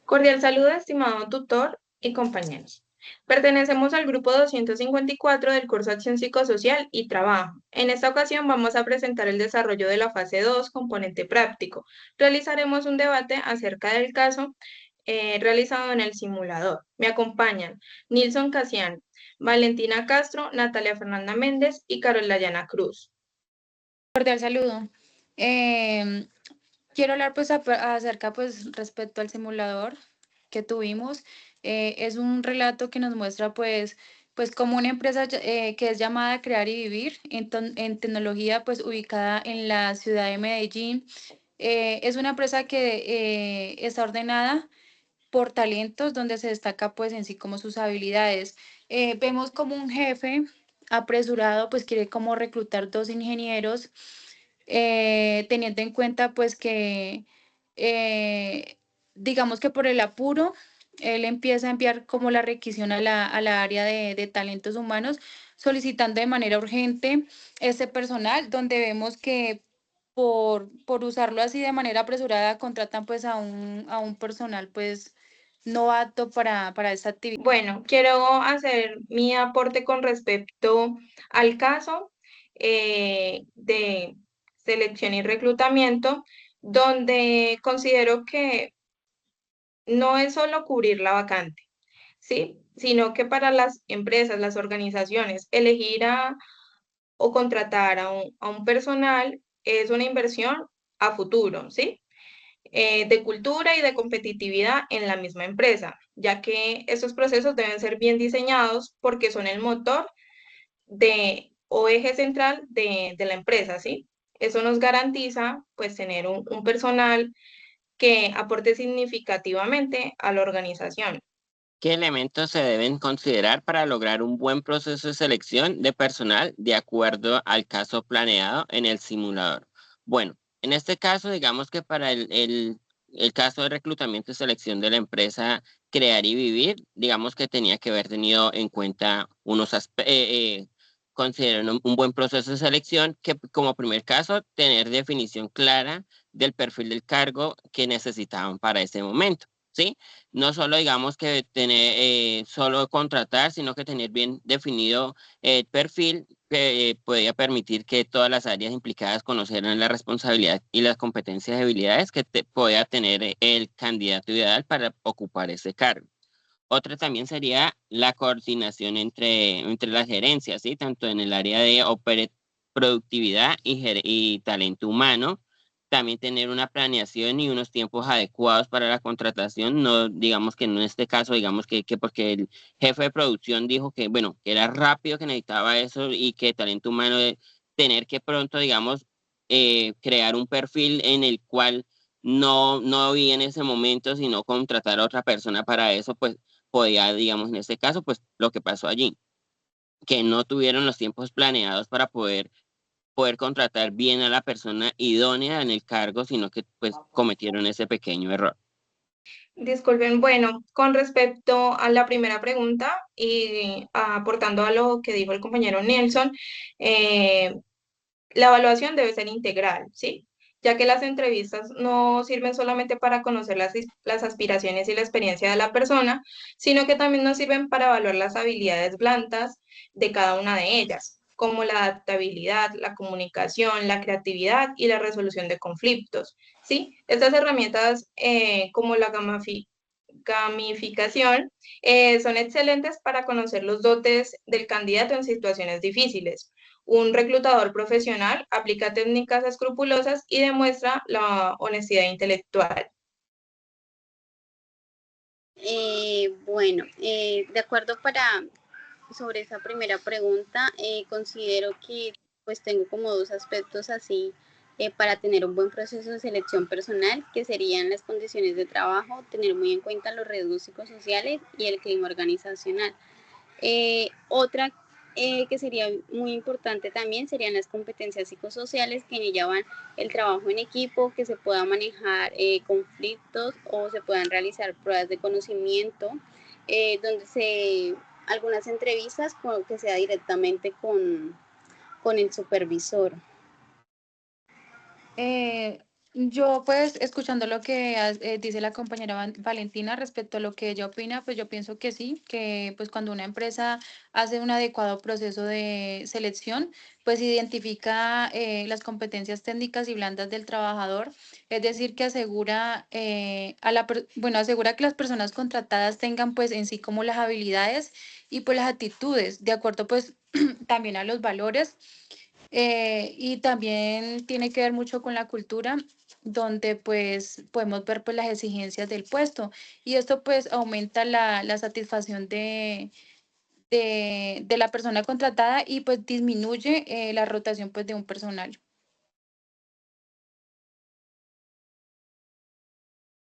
Cordial saludo, estimado tutor y compañeros. Pertenecemos al grupo 254 del curso Acción Psicosocial y Trabajo. En esta ocasión vamos a presentar el desarrollo de la fase 2, componente práctico. Realizaremos un debate acerca del caso realizado en el simulador. Me acompañan Nilson Casian, Valentina Castro, Natalia Fernanda Méndez y Carol Dayana Cruz. Cordial saludo. Quiero hablar pues acerca pues respecto al simulador que tuvimos. Es un relato que nos muestra pues como una empresa que es llamada Crear y Vivir en tecnología pues ubicada en la ciudad de Medellín. Es una empresa que está ordenada por talentos donde se destaca pues en sí como sus habilidades. Vemos como un jefe apresurado pues quiere como reclutar 2 ingenieros, teniendo en cuenta pues que digamos que por el apuro él empieza a enviar como la requisición a la área de talentos humanos, solicitando de manera urgente este personal, donde vemos que por usarlo así de manera apresurada contratan pues a un personal pues no apto para esta actividad. Bueno, quiero hacer mi aporte con respecto al caso de selección y reclutamiento, donde considero que no es solo cubrir la vacante, ¿sí? Sino que para las empresas, las organizaciones, elegir o contratar a un personal es una inversión a futuro, ¿sí? De cultura y de competitividad en la misma empresa, ya que estos procesos deben ser bien diseñados porque son el motor o eje central de la empresa, ¿sí? Eso nos garantiza, pues, tener un personal que aporte significativamente a la organización. ¿Qué elementos se deben considerar para lograr un buen proceso de selección de personal de acuerdo al caso planeado en el simulador? Bueno, en este caso, digamos que para el caso de reclutamiento y selección de la empresa Crear y Vivir, digamos que tenía que haber tenido en cuenta unos aspectos, considerar un buen proceso de selección, que como primer caso, tener definición clara del perfil del cargo que necesitaban para ese momento, ¿sí? No solo digamos que tener, solo contratar, sino que tener bien definido el perfil que podía permitir que todas las áreas implicadas conocieran la responsabilidad y las competencias y habilidades que pueda tener el candidato ideal para ocupar ese cargo. Otra también sería la coordinación entre las gerencias, ¿sí? Tanto en el área de productividad y talento humano. También tener una planeación y unos tiempos adecuados para la contratación. No, digamos que en este caso, digamos que porque el jefe de producción dijo que, bueno, que era rápido, que necesitaba eso y que talento humano, tener que pronto, digamos, crear un perfil en el cual no vi en ese momento, sino contratar a otra persona para eso, pues podía, digamos, en este caso, pues lo que pasó allí, que no tuvieron los tiempos planeados para poder contratar bien a la persona idónea en el cargo, sino que pues cometieron ese pequeño error. Disculpen, bueno, con respecto a la primera pregunta y aportando a lo que dijo el compañero Nelson, eh, la evaluación debe ser integral, ¿sí? Ya que las entrevistas no sirven solamente para conocer las aspiraciones y la experiencia de la persona, sino que también nos sirven para evaluar las habilidades blandas de cada una de ellas, como la adaptabilidad, la comunicación, la creatividad y la resolución de conflictos, ¿sí? Estas herramientas, como la gamificación, son excelentes para conocer los dotes del candidato en situaciones difíciles. Un reclutador profesional aplica técnicas escrupulosas y demuestra la honestidad intelectual. De acuerdo sobre esa primera pregunta, considero que pues tengo como dos aspectos así para tener un buen proceso de selección personal, que serían las condiciones de trabajo, tener muy en cuenta los riesgos psicosociales y el clima organizacional. Otra que sería muy importante también serían las competencias psicosociales, que en ella van el trabajo en equipo, que se pueda manejar conflictos o se puedan realizar pruebas de conocimiento, algunas entrevistas que sea directamente con el supervisor. Yo pues escuchando lo que dice la compañera Valentina respecto a lo que ella opina, pues yo pienso que sí, que pues cuando una empresa hace un adecuado proceso de selección, pues identifica las competencias técnicas y blandas del trabajador, es decir, que asegura, bueno, asegura que las personas contratadas tengan pues en sí como las habilidades y pues las actitudes, de acuerdo pues también a los valores y también tiene que ver mucho con la cultura, donde pues podemos ver pues las exigencias del puesto y esto pues aumenta la satisfacción de la persona contratada y pues disminuye la rotación pues de un personal.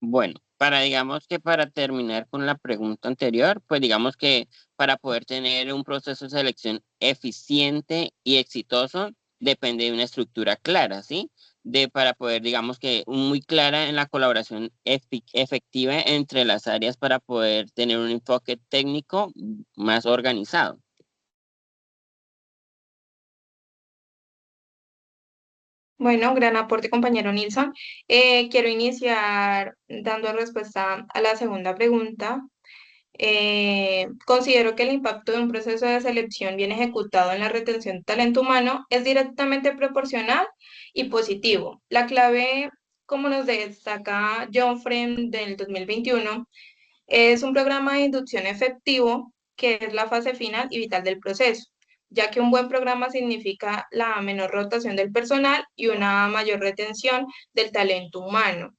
Bueno, digamos que para terminar con la pregunta anterior, pues digamos que para poder tener un proceso de selección eficiente y exitoso, depende de una estructura clara, ¿sí? Para poder, digamos que muy clara en la colaboración efectiva entre las áreas para poder tener un enfoque técnico más organizado. Bueno, gran aporte, compañero Nilsson. Quiero iniciar dando respuesta a la segunda pregunta. Considero que el impacto de un proceso de selección bien ejecutado en la retención de talento humano es directamente proporcional y positivo. La clave, como nos destaca John Frame del 2021, es un programa de inducción efectivo que es la fase final y vital del proceso, ya que un buen programa significa la menor rotación del personal y una mayor retención del talento humano.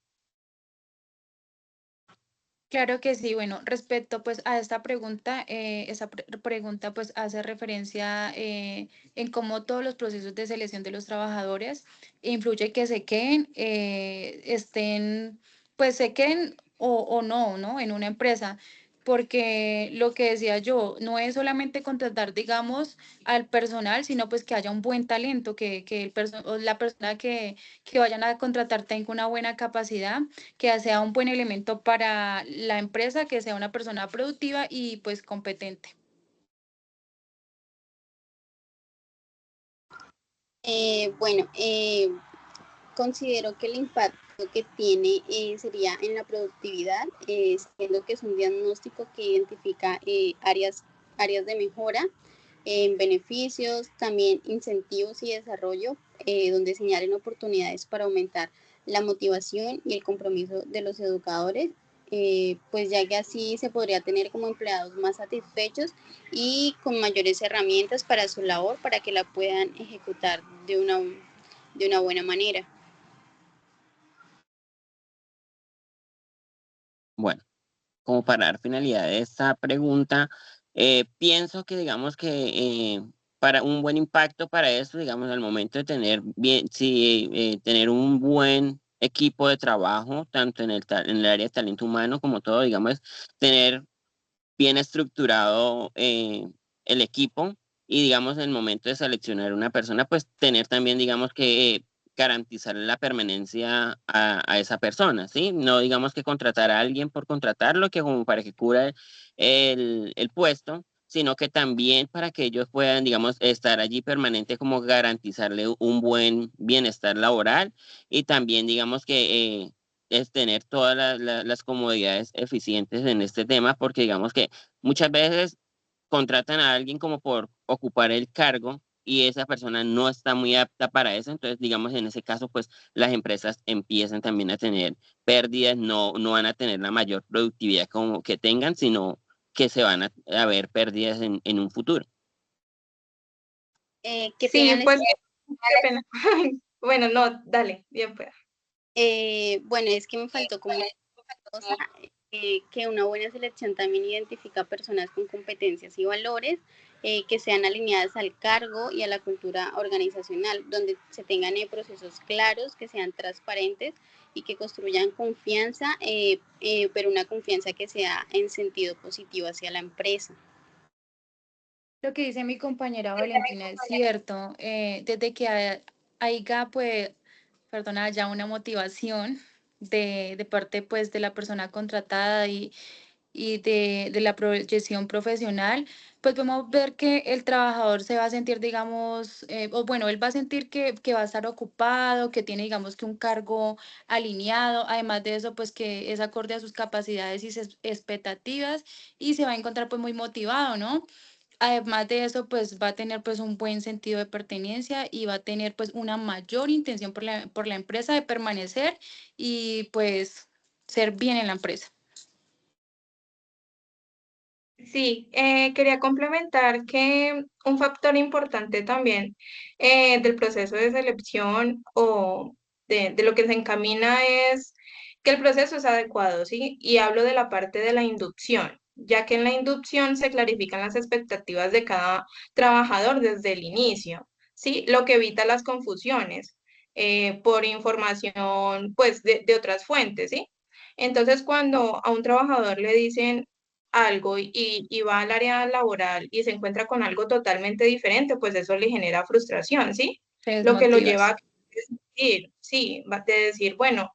Claro que sí, bueno, respecto pues a esta pregunta, esa pregunta pues hace referencia en cómo todos los procesos de selección de los trabajadores influye que se queden, pues se queden o no, ¿no? En una empresa, porque lo que decía yo, no es solamente contratar, digamos, al personal, sino pues que haya un buen talento, que o la persona que vayan a contratar tenga una buena capacidad, que sea un buen elemento para la empresa, que sea una persona productiva y pues competente. Bueno, considero que el impacto que tiene sería en la productividad, siendo que es un diagnóstico que identifica áreas de mejora, en beneficios, también incentivos y desarrollo, donde señalen oportunidades para aumentar la motivación y el compromiso de los educadores, pues ya que así se podría tener como empleados más satisfechos y con mayores herramientas para su labor, para que la puedan ejecutar de una buena manera. Bueno, como para dar finalidad a esta pregunta, pienso que digamos que para un buen impacto para eso, digamos, al momento de tener bien, sí, tener un buen equipo de trabajo, tanto en el área de talento humano como todo, digamos, tener bien estructurado el equipo y, digamos, en el momento de seleccionar una persona, pues tener también, digamos, que garantizar la permanencia a esa persona, ¿sí? No, digamos, que contratar a alguien por contratarlo, que como para que cubra el puesto, sino que también para que ellos puedan, digamos, estar allí permanente, como garantizarle un buen bienestar laboral y también, digamos, que es tener todas las comodidades eficientes en este tema, porque digamos que muchas veces contratan a alguien como por ocupar el cargo y esa persona no está muy apta para eso, entonces digamos en ese caso pues las empresas empiezan también a tener pérdidas, no van a tener la mayor productividad como que tengan, sino que se van a ver pérdidas en un futuro. Que Sí, tengan pues, qué pena. Bueno, no, dale, bien pues. bueno, es que me faltó como una cosa, que una buena selección también identifica personas con competencias y valores que sean alineadas al cargo y a la cultura organizacional, donde se tengan procesos claros, que sean transparentes y que construyan confianza, pero una confianza que sea en sentido positivo hacia la empresa. Lo que dice mi compañera Valentina es cierto, desde que haya, pues, perdona, ya una motivación de parte, pues, de la persona contratada y de la proyección profesional, pues podemos ver que el trabajador se va a sentir, digamos, o bueno, él va a sentir que va a estar ocupado, que tiene, digamos, que un cargo alineado, además de eso, pues que es acorde a sus capacidades y sus expectativas y se va a encontrar pues muy motivado, ¿no? Además de eso, pues va a tener pues un buen sentido de pertenencia y va a tener pues una mayor intención por la empresa de permanecer y pues ser bien en la empresa. Sí, quería complementar que un factor importante también del proceso de selección o de lo que se encamina es que el proceso es adecuado, ¿sí? Y hablo de la parte de la inducción, ya que en la inducción se clarifican las expectativas de cada trabajador desde el inicio, ¿sí? Lo que evita las confusiones por información, pues, de otras fuentes, ¿sí? Entonces, cuando a un trabajador le dicen algo y va al área laboral y se encuentra con algo totalmente diferente, pues eso le genera frustración, ¿sí? Te Lo que lo lleva desmotivas. a decir, sí, va a decir, bueno,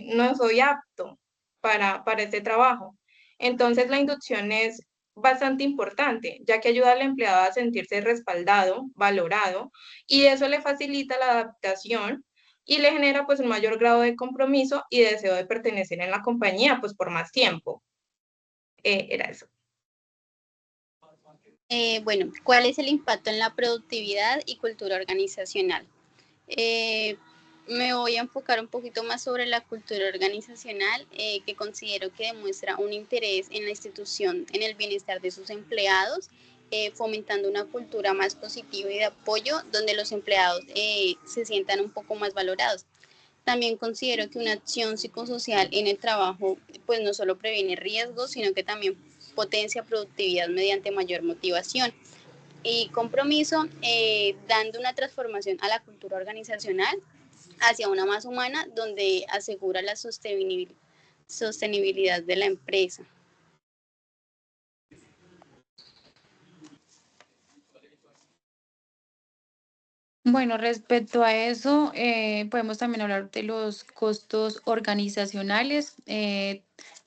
no soy apto para este trabajo. Entonces la inducción es bastante importante, ya que ayuda al empleado a sentirse respaldado, valorado, y eso le facilita la adaptación y le genera pues un mayor grado de compromiso y deseo de pertenecer en la compañía pues por más tiempo. Era eso. Bueno, ¿cuál es el impacto en la productividad y cultura organizacional? Eh, Me voy a enfocar un poquito más sobre la cultura organizacional, que considero que demuestra un interés en la institución, en el bienestar de sus empleados, fomentando una cultura más positiva y de apoyo, donde los empleados se sientan un poco más valorados. También considero que una acción psicosocial en el trabajo, pues no solo previene riesgos, sino que también potencia productividad mediante mayor motivación y compromiso, dando una transformación a la cultura organizacional hacia una más humana, donde asegura la sostenibilidad de la empresa. Bueno, respecto a eso, podemos también hablar de los costos organizacionales,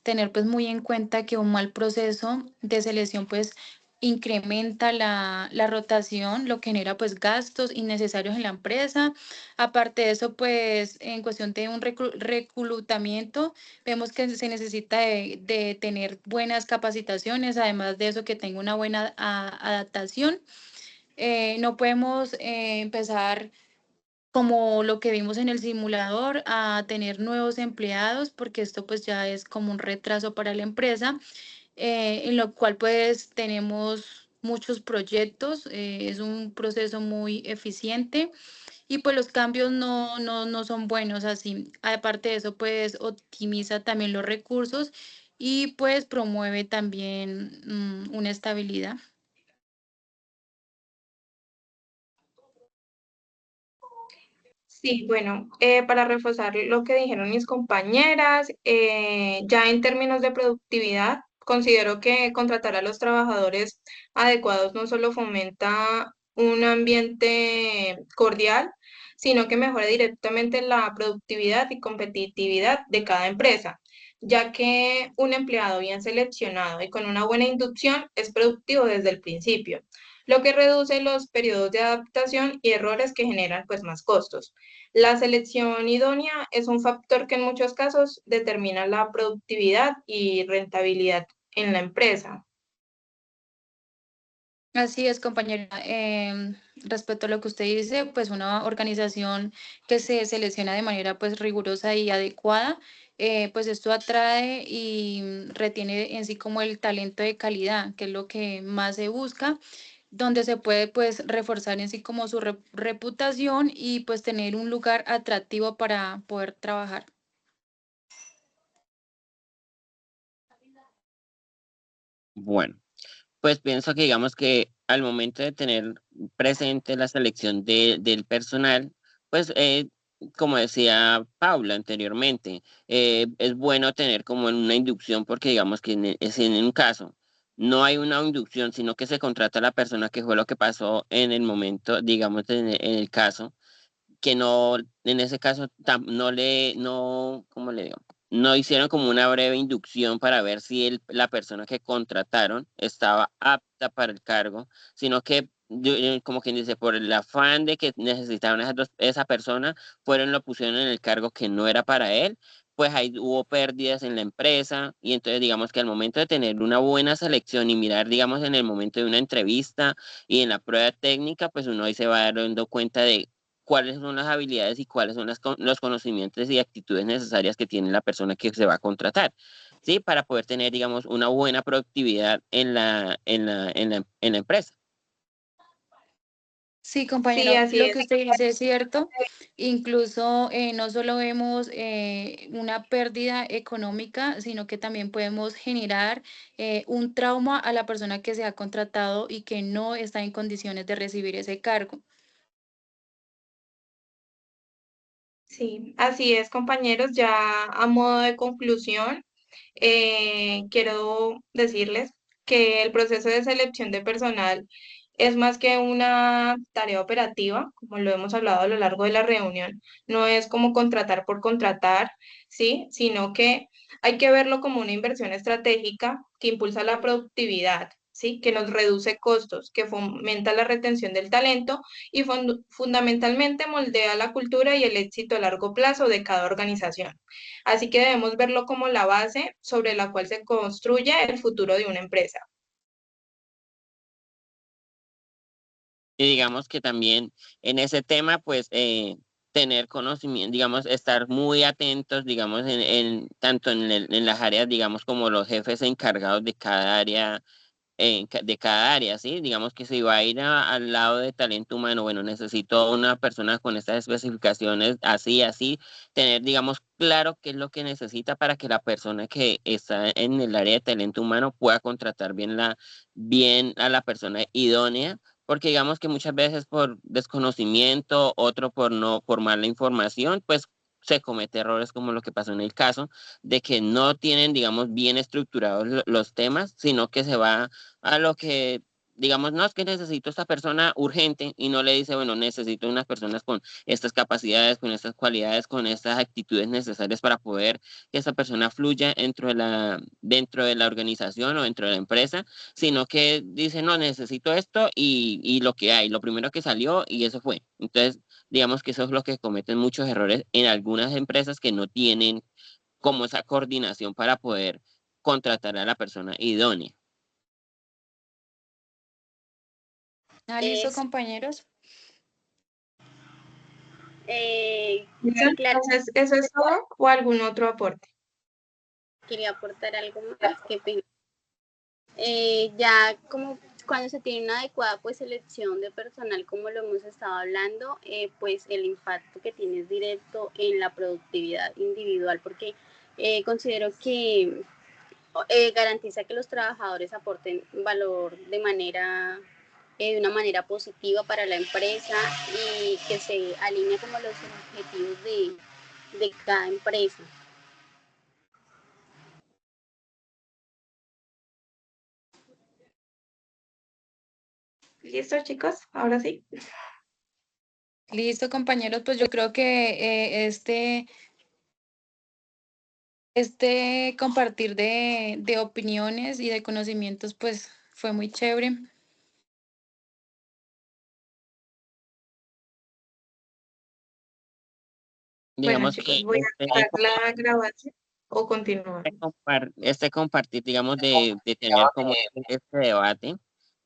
tener pues muy en cuenta que un mal proceso de selección pues incrementa la rotación, lo que genera pues gastos innecesarios en la empresa. Aparte de eso, pues en cuestión de un reclutamiento, vemos que se necesita de tener buenas capacitaciones, además de eso que tenga una buena adaptación. No podemos empezar como lo que vimos en el simulador a tener nuevos empleados porque esto pues ya es como un retraso para la empresa, en lo cual pues tenemos muchos proyectos, es un proceso muy eficiente y pues los cambios no son buenos así. Aparte de eso pues optimiza también los recursos y pues promueve también una estabilidad. Sí, bueno, para reforzar lo que dijeron mis compañeras, ya en términos de productividad, considero que contratar a los trabajadores adecuados no solo fomenta un ambiente cordial, sino que mejora directamente la productividad y competitividad de cada empresa, ya que un empleado bien seleccionado y con una buena inducción es productivo desde el principio, lo que reduce los periodos de adaptación y errores que generan pues más costos. La selección idónea es un factor que en muchos casos determina la productividad y rentabilidad en la empresa. Así es, compañera. Respecto a lo que usted dice, pues una organización que se selecciona de manera pues rigurosa y adecuada, pues esto atrae y retiene en sí como el talento de calidad, que es lo que más se busca, donde se puede pues reforzar en sí como su reputación y pues tener un lugar atractivo para poder trabajar. Bueno, pues pienso que digamos que al momento de tener presente la selección del personal, pues como decía Paula anteriormente, es bueno tener como una inducción porque digamos que si en un caso no hay una inducción, sino que se contrata a la persona que fue lo que pasó en el momento, digamos en el caso, que no, en ese caso no, ¿cómo le digo? no hicieron como una breve inducción para ver si la persona que contrataron estaba apta para el cargo, sino que, como quien dice, por el afán de que necesitaban esa persona, lo pusieron en el cargo que no era para él, pues ahí hubo pérdidas en la empresa y entonces digamos que al momento de tener una buena selección y mirar, digamos, en el momento de una entrevista y en la prueba técnica, pues uno ahí se va dando cuenta de cuáles son las habilidades y cuáles son los conocimientos y actitudes necesarias que tiene la persona que se va a contratar, ¿sí? Para poder tener, digamos, una buena productividad en la empresa. Sí, Sí, compañero, así lo es. que usted dice es cierto. Incluso no solo vemos una pérdida económica, sino que también podemos generar un trauma a la persona que se ha contratado y que no está en condiciones de recibir ese cargo. Sí, así es, compañeros. Ya a modo de conclusión, quiero decirles que el proceso de selección de personal es más que una tarea operativa, como lo hemos hablado a lo largo de la reunión. No es como contratar por contratar, ¿sí? Sino que hay que verlo como una inversión estratégica que impulsa la productividad, ¿sí? Que nos reduce costos, que fomenta la retención del talento y fundamentalmente moldea la cultura y el éxito a largo plazo de cada organización. Así que debemos verlo como la base sobre la cual se construye el futuro de una empresa. Y digamos que también en ese tema, pues, tener conocimiento, digamos, estar muy atentos, digamos, tanto en las áreas, digamos, como los jefes encargados de cada área de cada área, ¿sí? Digamos que si va a ir al lado de talento humano, bueno, necesito una persona con estas especificaciones, así, así, tener, digamos, claro qué es lo que necesita para que la persona que está en el área de talento humano pueda contratar bien a la persona idónea, porque digamos que muchas veces por desconocimiento, otro por mala información, pues se comete errores como lo que pasó en el caso de que no tienen, digamos, bien estructurados los temas, sino que se va a lo que, digamos, no es que necesito esta persona urgente y no le dice, bueno, necesito unas personas con estas capacidades, con estas cualidades, con estas actitudes necesarias para poder que esa persona fluya dentro de la organización o dentro de la empresa, sino que dice, no, necesito esto y lo que hay, lo primero que salió y eso fue. Entonces, digamos que eso es lo que cometen muchos errores en algunas empresas que no tienen como esa coordinación para poder contratar a la persona idónea. Ah, listo, Es, compañeros. ¿Listo? sí, claro, Entonces, ¿eso es todo o algún otro aporte? quería aportar algo más, qué pena. Ya como cuando se tiene una adecuada pues selección de personal como lo hemos estado hablando, pues el impacto que tiene es directo en la productividad individual porque considero que garantiza que los trabajadores aporten valor de una manera positiva para la empresa y que se alinea como los objetivos de cada empresa. ¿Listo, chicos? Ahora sí. Listo, compañeros, pues yo creo que este compartir de opiniones y de conocimientos, pues fue muy chévere. Bueno, Digamos chicos, que voy a dejar la grabación o continuar. compartir, digamos, de tener como este debate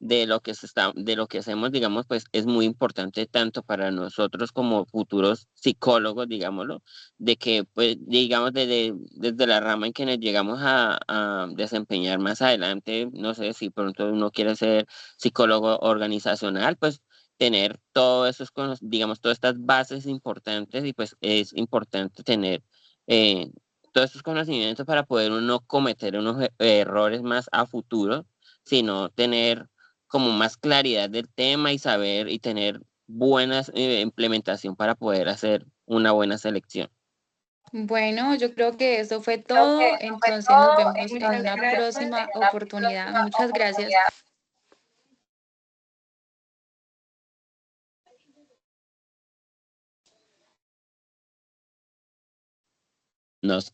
de lo que hacemos, digamos, pues es muy importante tanto para nosotros como futuros psicólogos, digámoslo, de que, pues, digamos, desde la rama en que nos llegamos a desempeñar más adelante, no sé si pronto uno quiere ser psicólogo organizacional, pues tener todos digamos, todas estas bases importantes y pues es importante tener eh, todos estos conocimientos para poder uno cometer unos errores más a futuro, sino tener como más claridad del tema y saber y tener buenas implementación para poder hacer una buena selección. Bueno, yo creo que eso fue todo. Entonces nos vemos en Muchas una gracias. próxima oportunidad. Muchas gracias. Nos